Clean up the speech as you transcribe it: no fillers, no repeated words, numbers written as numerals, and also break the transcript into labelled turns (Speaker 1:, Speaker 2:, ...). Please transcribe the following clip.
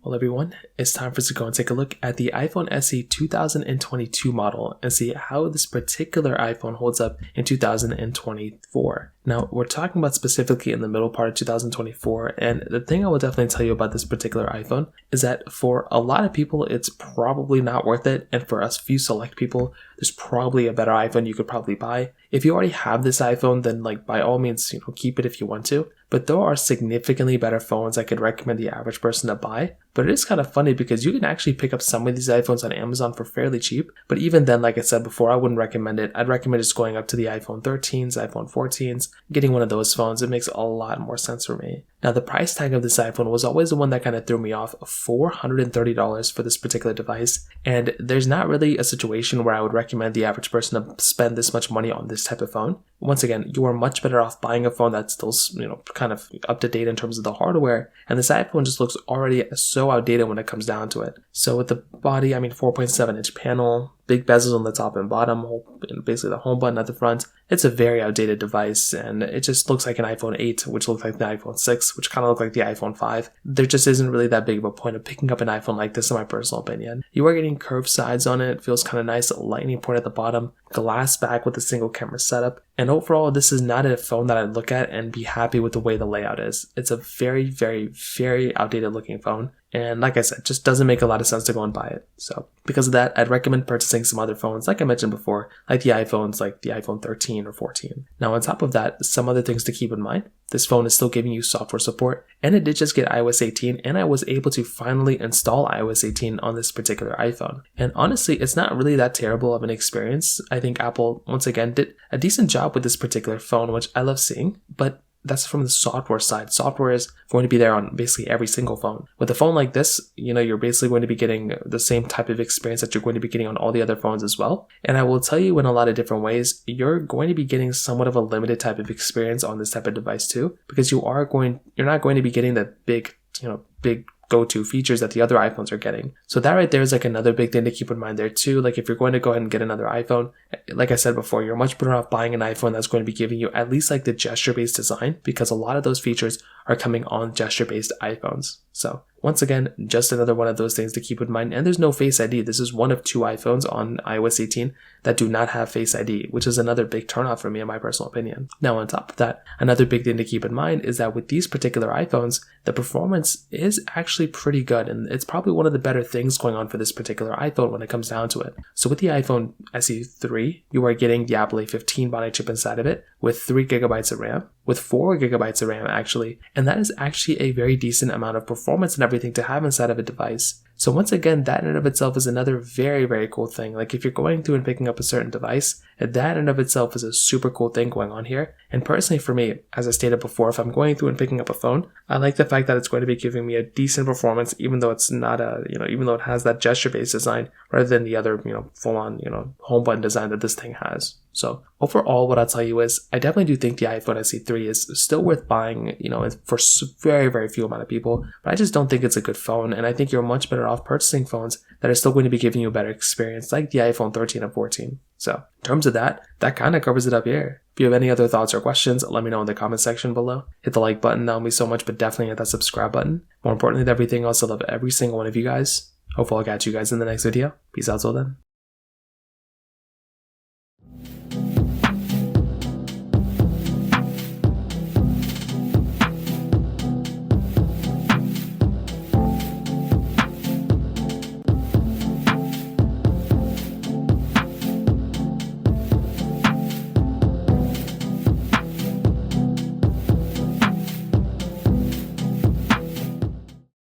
Speaker 1: Well everyone, it's time for us to go and take a look at the iPhone SE 2022 model and see how this particular iPhone holds up in 2024. Now we're talking about specifically in the middle part of 2024, and the thing I will definitely tell you about this particular iPhone is that for a lot of people it's probably not worth it, and for us few select people there's probably a better iPhone you could probably buy. If you already have this iPhone, then by all means, keep it if you want to. But there are significantly better phones I could recommend the average person to buy. But it is kind of funny because you can actually pick up some of these iPhones on Amazon for fairly cheap. But even then, like I said before, I wouldn't recommend it. I'd recommend just going up to the iPhone 13s, iPhone 14s, getting one of those phones. It makes a lot more sense for me. Now, the price tag of this iPhone was always the one that kind of threw me off, $430 for this particular device. And there's not really a situation where I would recommend the average person to spend this much money on this type of phone. Once again, you are much better off buying a phone that's still, kind of up to date in terms of the hardware. And this iPhone just looks already so outdated when it comes down to it. So with the body, 4.7-inch panel, big bezels on the top and bottom, basically the home button at the front. It's a very outdated device, and it just looks like an iPhone 8, which looks like the iPhone 6, which kind of look like the iPhone 5. There just isn't really that big of a point of picking up an iPhone like this in my personal opinion. You are getting curved sides on it, feels kind of nice, a lightning port at the bottom, glass back with a single camera setup, and overall this is not a phone that I'd look at and be happy with the way the layout is. It's a very, very, very outdated looking phone. And like I said, just doesn't make a lot of sense to go and buy it. So because of that, I'd recommend purchasing some other phones, like I mentioned before, like the iPhones, like the iPhone 13 or 14. Now, on top of that, some other things to keep in mind. This phone is still giving you software support, and it did just get iOS 18, and I was able to finally install iOS 18 on this particular iPhone. And honestly, it's not really that terrible of an experience. I think Apple, once again, did a decent job with this particular phone, which I love seeing, but that's from the software side. Software is going to be there on basically every single phone. With a phone like this, you're basically going to be getting the same type of experience that you're going to be getting on all the other phones as well. And I will tell you in a lot of different ways, you're going to be getting somewhat of a limited type of experience on this type of device too, because you're not going to be getting the big go-to features that the other iPhones are getting. So that right there is another big thing to keep in mind there too. If you're going to go ahead and get another iPhone, like I said before, you're much better off buying an iPhone that's going to be giving you at least the gesture-based design, because a lot of those features are coming on gesture-based iPhones. So once again, just another one of those things to keep in mind. And there's no Face ID. This is one of two iPhones on iOS 18 that do not have Face ID, which is another big turnoff for me in my personal opinion. Now, on top of that, another big thing to keep in mind is that with these particular iPhones, the performance is actually pretty good, and it's probably one of the better things going on for this particular iPhone when it comes down to it. So with the iPhone SE 3, you are getting the Apple A15 Bionic chip inside of it with 3 gigabytes of RAM, with 4 gigabytes of RAM actually, and that is actually a very decent amount of performance and everything to have inside of a device. So once again, that in and of itself is another very, very cool thing. If you're going through and picking up a certain device, that in and of itself is a super cool thing going on here. And personally for me, as I stated before, if I'm going through and picking up a phone, I like the fact that it's going to be giving me a decent performance, even though it's not even though it has that gesture-based design rather than the other, full-on, home button design that this thing has. So overall, what I'll tell you is I definitely do think the iPhone SE 3 is still worth buying, for very, very few amount of people, but I just don't think it's a good phone. And I think you're much better off purchasing phones that are still going to be giving you a better experience, like the iPhone 13 and 14. So in terms of that kind of covers it up here. If you have any other thoughts or questions, let me know in the comment section below. Hit the like button, that would mean so much, but definitely hit that subscribe button. More importantly than everything else, I love every single one of you guys. Hopefully I'll catch you guys in the next video. Peace out till then.